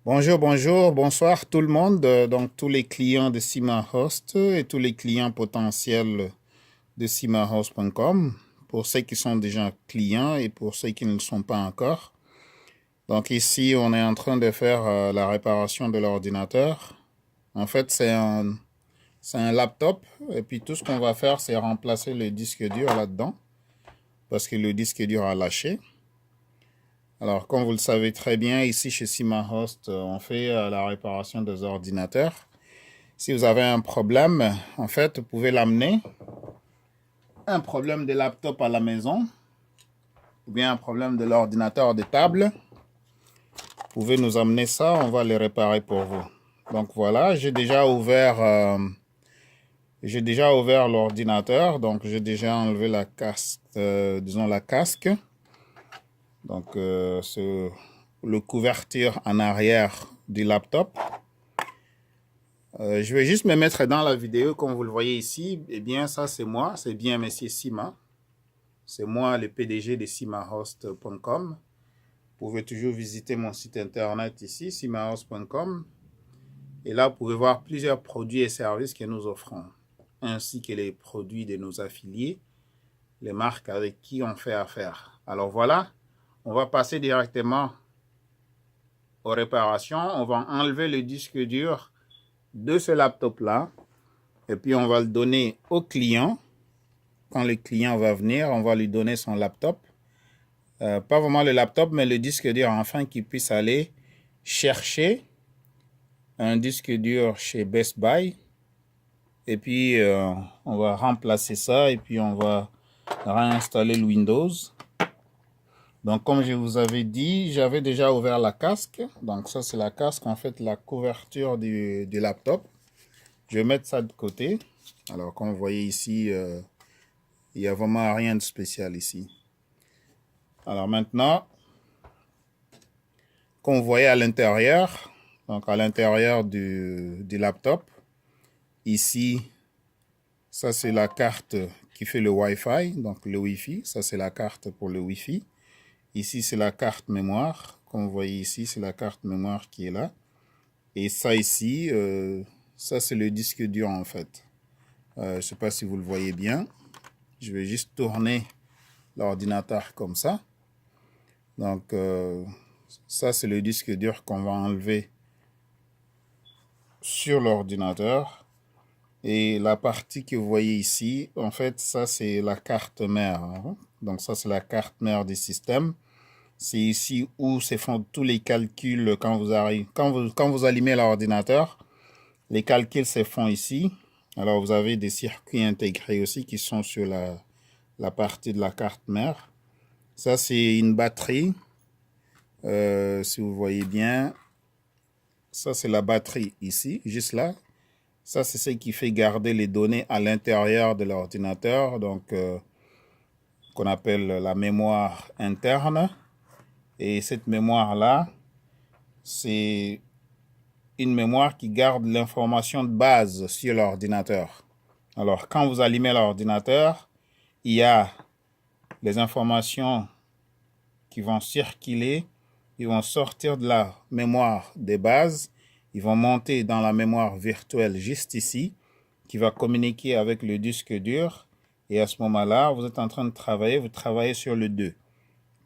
Bonjour, bonsoir tout le monde, donc tous les clients de CIMA-Host et tous les clients potentiels de CIMAHost.com, pour ceux qui sont déjà clients et pour ceux qui ne le sont pas encore. Donc ici, on est en train de faire la réparation de l'ordinateur. En fait, c'est un laptop et puis tout ce qu'on va faire, c'est remplacer le disque dur là-dedans parce que le disque dur a lâché. Alors, comme vous le savez très bien, ici chez CIMA-Host, on fait la réparation des ordinateurs. Si vous avez un problème, en fait, vous pouvez l'amener. Un problème de laptop à la maison, ou bien un problème de l'ordinateur de table, vous pouvez nous amener ça, on va les réparer pour vous. Donc voilà, j'ai déjà ouvert l'ordinateur, donc j'ai déjà enlevé la casque, disons la casque. Donc c'est le couverture en arrière du laptop. Je vais juste me mettre dans la vidéo, comme vous le voyez ici. Eh bien, ça c'est moi, c'est bien Monsieur Sima. C'est moi, le PDG de CIMAHost.com. Vous pouvez toujours visiter mon site internet ici, CIMAHost.com. Et là, vous pouvez voir plusieurs produits et services que nous offrons, ainsi que les produits de nos affiliés, les marques avec qui on fait affaire. Alors voilà, on va passer directement aux réparations. On va enlever le disque dur de ce laptop-là, et puis on va le donner au client. Quand le client va venir, on va lui donner son laptop. Pas vraiment le laptop, mais le disque dur, afin qu'il puisse aller chercher un disque dur chez Best Buy. Et puis, on va remplacer ça et puis on va réinstaller le Windows. Donc, comme je vous avais dit, j'avais déjà ouvert la casque. Donc, ça, c'est la casque, en fait, la couverture du laptop. Je vais mettre ça de côté. Alors, comme vous voyez ici, il n'y a vraiment rien de spécial ici. Alors maintenant, comme vous voyez à l'intérieur, donc à l'intérieur du laptop, ici, ça c'est la carte qui fait le Wi-Fi, donc le Wi-Fi, ça c'est la carte pour le Wi-Fi. Ici c'est la carte mémoire, comme vous voyez ici, c'est la carte mémoire qui est là. Et ça ici, ça c'est le disque dur en fait. Je ne sais pas si vous le voyez bien. Je vais juste tourner l'ordinateur comme ça. Donc ça c'est le disque dur qu'on va enlever sur l'ordinateur. Et la partie que vous voyez ici, en fait, ça c'est la carte mère. Hein. Donc ça c'est la carte mère du système. C'est ici où se font tous les calculs quand vous allumez l'ordinateur. Les calculs se font ici. Alors vous avez des circuits intégrés aussi qui sont sur la partie de la carte mère. Ça c'est une batterie. Si vous voyez bien, ça c'est la batterie ici, juste là. Ça, c'est ce qui fait garder les données à l'intérieur de l'ordinateur, donc qu'on appelle la mémoire interne. Et cette mémoire-là, c'est une mémoire qui garde l'information de base sur l'ordinateur. Alors, quand vous allumez l'ordinateur, il y a les informations qui vont circuler, ils vont sortir de la mémoire de base, ils vont monter dans la mémoire virtuelle juste ici, qui va communiquer avec le disque dur. Et à ce moment-là, vous êtes en train de travailler, vous travaillez sur le 2.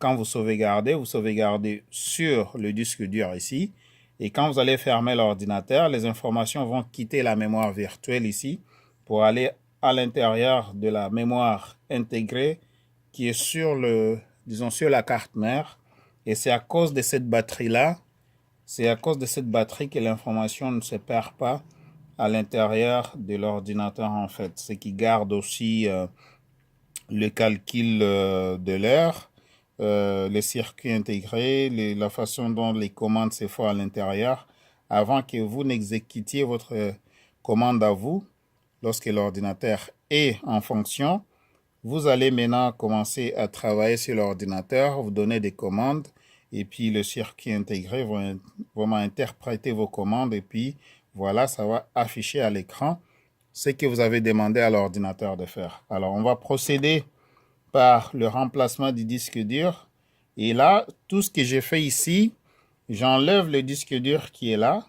Quand vous sauvegardez sur le disque dur ici. Et quand vous allez fermer l'ordinateur, les informations vont quitter la mémoire virtuelle ici pour aller à l'intérieur de la mémoire intégrée qui est sur sur la carte mère. Et c'est à cause de cette batterie-là, c'est à cause de cette batterie que l'information ne se perd pas à l'intérieur de l'ordinateur en fait. Ce qui garde aussi le calcul de l'heure, les circuits intégrés, la façon dont les commandes se font à l'intérieur, avant que vous n'exécutiez votre commande à vous, lorsque l'ordinateur est en fonction. Vous allez maintenant commencer à travailler sur l'ordinateur, vous donner des commandes, et puis le circuit intégré va vraiment interpréter vos commandes, et puis voilà, ça va afficher à l'écran ce que vous avez demandé à l'ordinateur de faire. Alors, on va procéder par le remplacement du disque dur. Et là, tout ce que j'ai fait ici, j'enlève le disque dur qui est là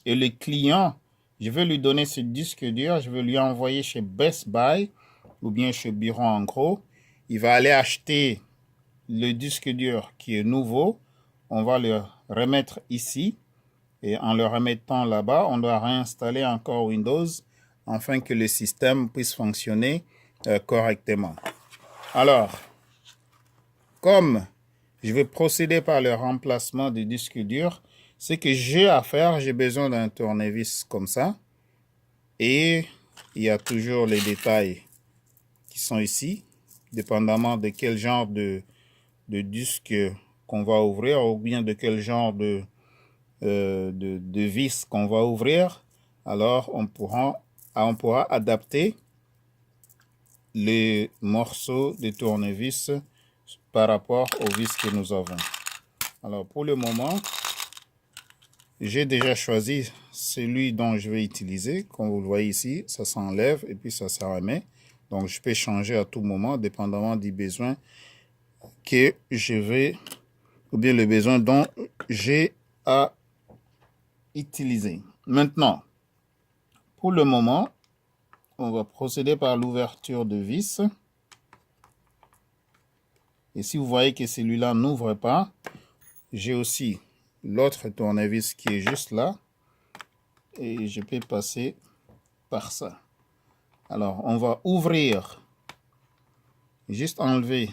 et le client, je vais lui donner ce disque dur, je vais lui envoyer chez Best Buy ou bien chez Bureau en gros. Il va aller acheter le disque dur qui est nouveau. On va le remettre ici et en le remettant là-bas, on doit réinstaller encore Windows afin que le système puisse fonctionner correctement. Alors, comme je vais procéder par le remplacement du disque dur, ce que j'ai à faire, j'ai besoin d'un tournevis comme ça. Et il y a toujours les détails qui sont ici, dépendamment de quel genre de disque qu'on va ouvrir ou bien de quel genre de vis qu'on va ouvrir. Alors, on pourra adapter les morceaux de tournevis par rapport aux vis que nous avons. Alors, pour le moment, j'ai déjà choisi celui dont je vais utiliser. Comme vous le voyez ici, ça s'enlève et puis ça se remet. Donc, je peux changer à tout moment, dépendamment du besoin que je vais, ou bien le besoin dont j'ai à utiliser. Maintenant, pour le moment, on va procéder par l'ouverture de vis. Et si vous voyez que celui-là n'ouvre pas, j'ai aussi l'autre tournevis qui est juste là. Et je peux passer par ça. Alors, on va ouvrir, juste enlever,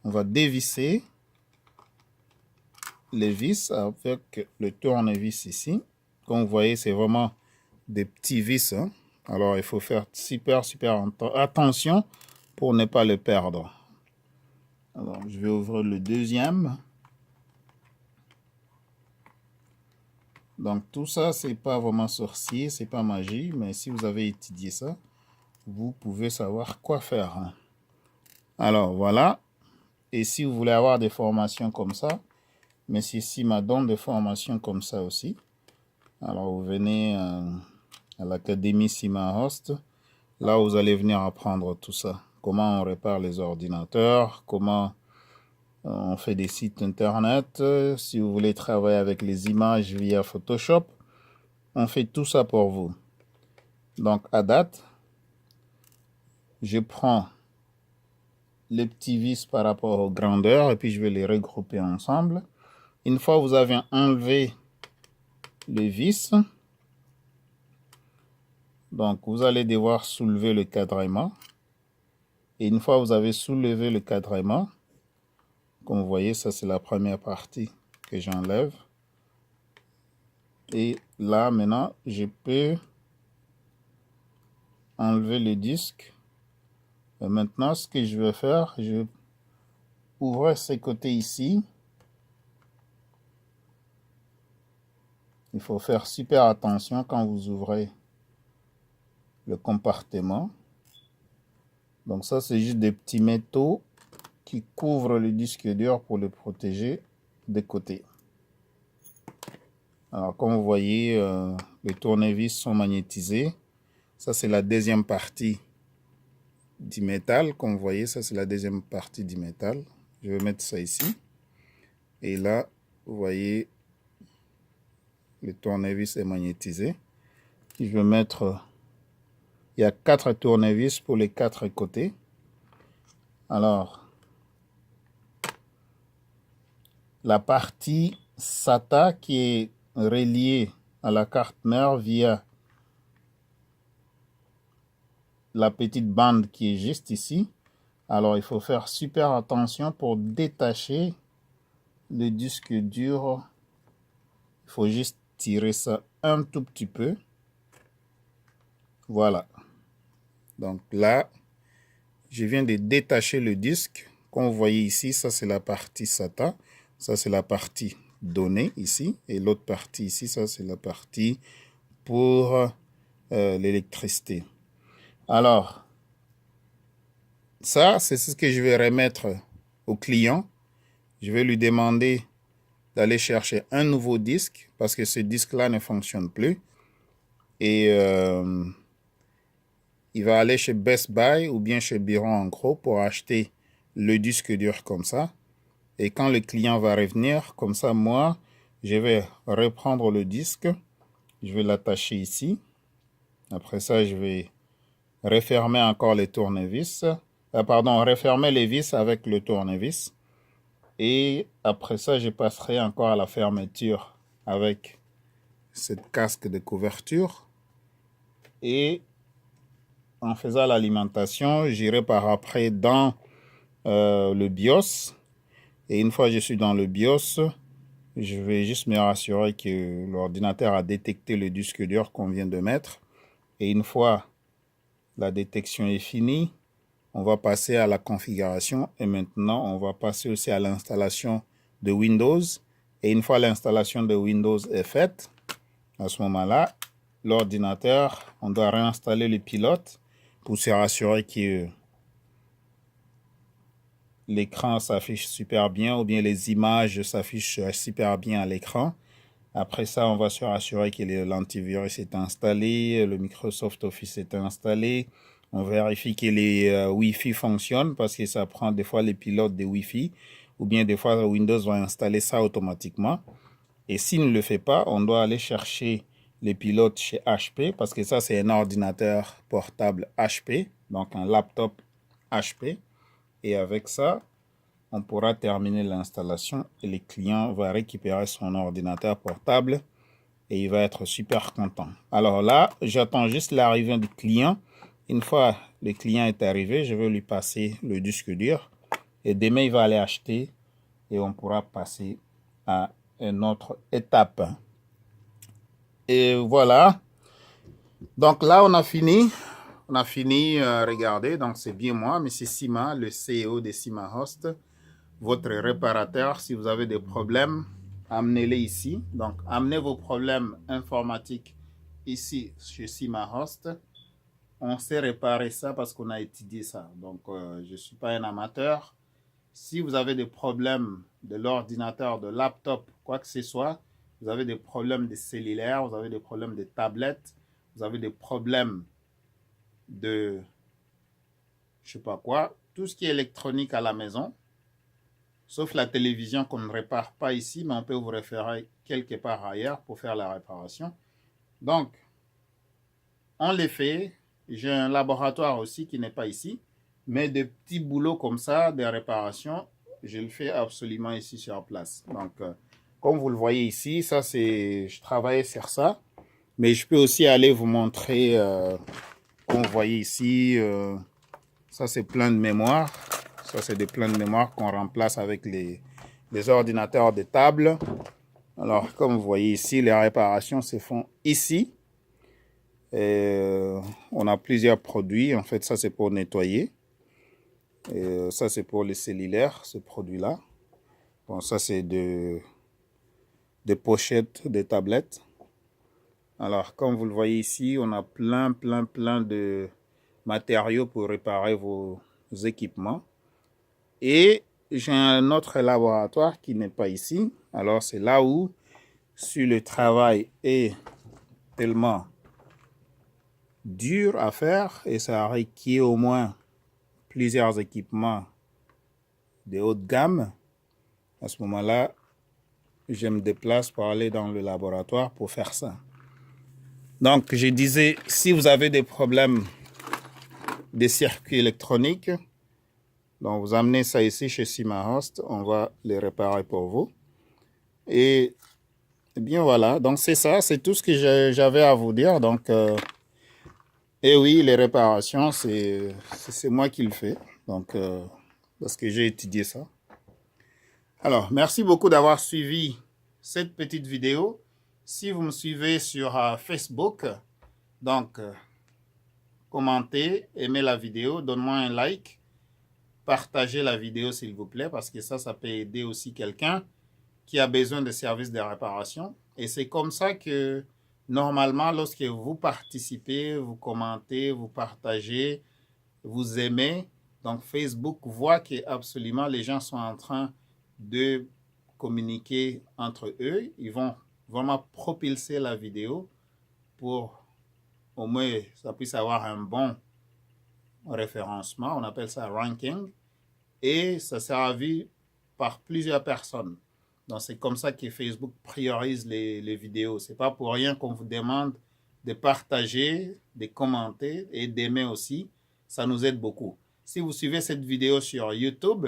on va dévisser les vis avec le tournevis ici. Comme vous voyez, c'est vraiment des petits vis. Hein. Alors, il faut faire super attention pour ne pas le perdre. Alors, je vais ouvrir le deuxième. Donc, tout ça, c'est pas vraiment sorcier, c'est pas magie, mais si vous avez étudié ça, vous pouvez savoir quoi faire. Hein. Alors, voilà. Et si vous voulez avoir des formations comme ça, mais ceci m'a donné des formations comme ça aussi. Alors, vous venez à l'Académie Simahost. Là, vous allez venir apprendre tout ça. Comment on répare les ordinateurs, comment on fait des sites internet. Si vous voulez travailler avec les images via Photoshop, on fait tout ça pour vous. Donc, à date, je prends les petits vis par rapport aux grandeurs et puis je vais les regrouper ensemble. Une fois que vous avez enlevé les vis, donc vous allez devoir soulever le cadrement. Et une fois que vous avez soulevé le cadrement, comme vous voyez, ça c'est la première partie que j'enlève. Et là, maintenant, je peux enlever le disque. Et maintenant, ce que je vais faire, je vais ouvrir ce côté ici. Il faut faire super attention quand vous ouvrez le compartiment. Donc ça, c'est juste des petits métaux qui couvrent le disque dur pour le protéger des côtés. Alors, comme vous voyez, les tournevis sont magnétisés. Ça, c'est la deuxième partie du métal. Comme vous voyez, ça, c'est la deuxième partie du métal. Je vais mettre ça ici. Et là, vous voyez, le tournevis est magnétisé. Je vais mettre... Il y a 4 tournevis pour les 4 côtés. Alors, la partie SATA qui est reliée à la carte mère via la petite bande qui est juste ici. Alors, il faut faire super attention pour détacher le disque dur. Il faut juste tirer ça un tout petit peu. Voilà. Donc là, je viens de détacher le disque. Comme vous voyez ici, ça c'est la partie SATA. Ça c'est la partie données ici. Et l'autre partie ici, ça c'est la partie pour l'électricité. Alors, ça c'est ce que je vais remettre au client. Je vais lui demander d'aller chercher un nouveau disque parce que ce disque-là ne fonctionne plus. Et il va aller chez Best Buy ou bien chez Bureau en gros pour acheter le disque dur comme ça. Et quand le client va revenir, comme ça, moi, je vais reprendre le disque. Je vais l'attacher ici. Après ça, je vais refermer encore les tournevis. Refermer les vis avec le tournevis. Et après ça, je passerai encore à la fermeture avec cette casque de couverture. Et en faisant l'alimentation, j'irai par après dans le BIOS. Et une fois que je suis dans le BIOS, je vais juste me rassurer que l'ordinateur a détecté le disque dur qu'on vient de mettre. Et une fois la détection est finie, on va passer à la configuration. Et maintenant, on va passer aussi à l'installation de Windows. Et une fois l'installation de Windows est faite, à ce moment-là, l'ordinateur, on doit réinstaller le pilote pour se rassurer que l'écran s'affiche super bien ou bien les images s'affichent super bien à l'écran. Après ça, on va se rassurer que l'antivirus est installé, le Microsoft Office est installé. On vérifie que les Wi-Fi fonctionnent parce que ça prend des fois les pilotes des Wi-Fi ou bien des fois Windows va installer ça automatiquement. Et s'il ne le fait pas, on doit aller chercher les pilotes chez HP parce que ça, c'est un ordinateur portable HP, donc un laptop HP. Et avec ça, on pourra terminer l'installation et le client va récupérer son ordinateur portable et il va être super content. Alors là, j'attends juste l'arrivée du client. Une fois le client est arrivé, je vais lui passer le disque dur et demain, il va aller acheter et on pourra passer à une autre étape. Et voilà. Donc là, on a fini. Regardez, donc c'est bien moi, M. Sima, le CEO de Sima Host, votre réparateur. Si vous avez des problèmes, amenez-les ici. Donc, amenez vos problèmes informatiques ici chez Sima Host. On sait réparer ça parce qu'on a étudié ça. Donc, je ne suis pas un amateur. Si vous avez des problèmes de l'ordinateur, de laptop, quoi que ce soit, vous avez des problèmes de cellulaire, vous avez des problèmes de tablettes, vous avez des problèmes de, je sais pas quoi, tout ce qui est électronique à la maison, sauf la télévision qu'on ne répare pas ici, mais on peut vous référer quelque part ailleurs pour faire la réparation. Donc, on les fait. J'ai un laboratoire aussi qui n'est pas ici, mais des petits boulots comme ça, des réparations, je le fais absolument ici sur place. Donc, comme vous le voyez ici, ça c'est, je travaillais sur ça, mais je peux aussi aller vous montrer, comme vous voyez ici, ça c'est plein de mémoire. Ça c'est des pleins de mémoire qu'on remplace avec les ordinateurs de table. Alors, comme vous voyez ici, les réparations se font ici. Et on a plusieurs produits. En fait, ça c'est pour nettoyer. Et ça c'est pour les cellulaires, ce produit-là. Bon, ça c'est des pochettes de tablettes. Alors, comme vous le voyez ici, on a plein de matériaux pour réparer vos équipements. Et j'ai un autre laboratoire qui n'est pas ici. Alors, c'est là où, si le travail est tellement dur à faire et ça requiert au moins plusieurs équipements de haute gamme, à ce moment-là, je me déplace pour aller dans le laboratoire pour faire ça. Donc, je disais, si vous avez des problèmes de circuits électroniques, donc vous amenez ça ici chez Sima Host, on va les réparer pour vous. Et bien voilà, donc c'est ça, c'est tout ce que j'avais à vous dire. Donc, et oui, les réparations, c'est moi qui le fais, donc parce que j'ai étudié ça. Alors, merci beaucoup d'avoir suivi cette petite vidéo. Si vous me suivez sur Facebook, donc commentez, aimez la vidéo, donne-moi un like, partagez la vidéo s'il vous plaît, parce que ça peut aider aussi quelqu'un qui a besoin de services de réparation. Et c'est comme ça que, normalement, lorsque vous participez, vous commentez, vous partagez, vous aimez, donc Facebook voit que absolument les gens sont en train de communiquer entre eux. Ils vont vraiment propulser la vidéo pour au moins ça puisse avoir un bon référencement. On appelle ça ranking. Et ça sert à vie par plusieurs personnes. Donc, c'est comme ça que Facebook priorise les vidéos. Ce n'est pas pour rien qu'on vous demande de partager, de commenter et d'aimer aussi. Ça nous aide beaucoup. Si vous suivez cette vidéo sur YouTube,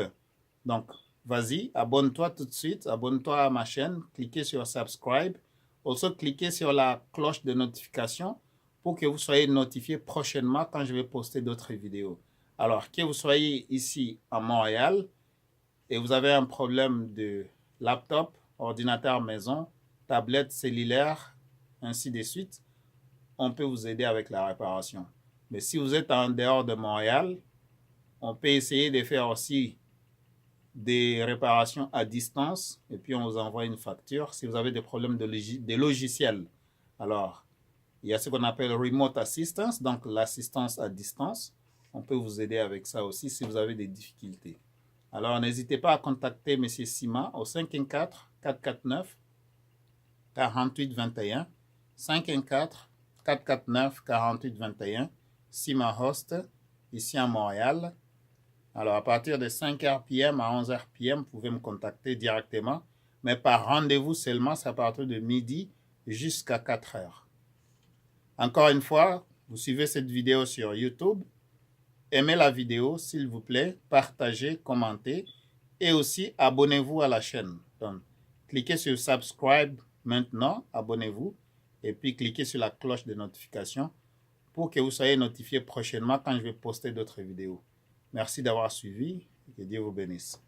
donc vas-y, abonne-toi tout de suite, abonne-toi à ma chaîne, cliquez sur subscribe. Also, cliquez sur la cloche de notification pour que vous soyez notifié prochainement quand je vais poster d'autres vidéos. Alors, que vous soyez ici à Montréal et vous avez un problème de laptop, ordinateur maison, tablette cellulaire, ainsi de suite, on peut vous aider avec la réparation. Mais si vous êtes en dehors de Montréal, on peut essayer de faire aussi des réparations à distance et puis on vous envoie une facture si vous avez des problèmes de logiciels. Alors, il y a ce qu'on appelle remote assistance, donc l'assistance à distance. On peut vous aider avec ça aussi si vous avez des difficultés. Alors, n'hésitez pas à contacter M. Sima au 514-449-4821. 514-449-4821. Sima Host, ici à Montréal. Alors, à partir de 5h PM à 11h PM, vous pouvez me contacter directement. Mais par rendez-vous seulement, c'est à partir de midi jusqu'à 4h. Encore une fois, vous suivez cette vidéo sur YouTube. Aimez la vidéo, s'il vous plaît. Partagez, commentez. Et aussi, abonnez-vous à la chaîne. Donc, cliquez sur subscribe maintenant, abonnez-vous. Et puis, cliquez sur la cloche de notification pour que vous soyez notifié prochainement quand je vais poster d'autres vidéos. Merci d'avoir suivi et que Dieu vous bénisse.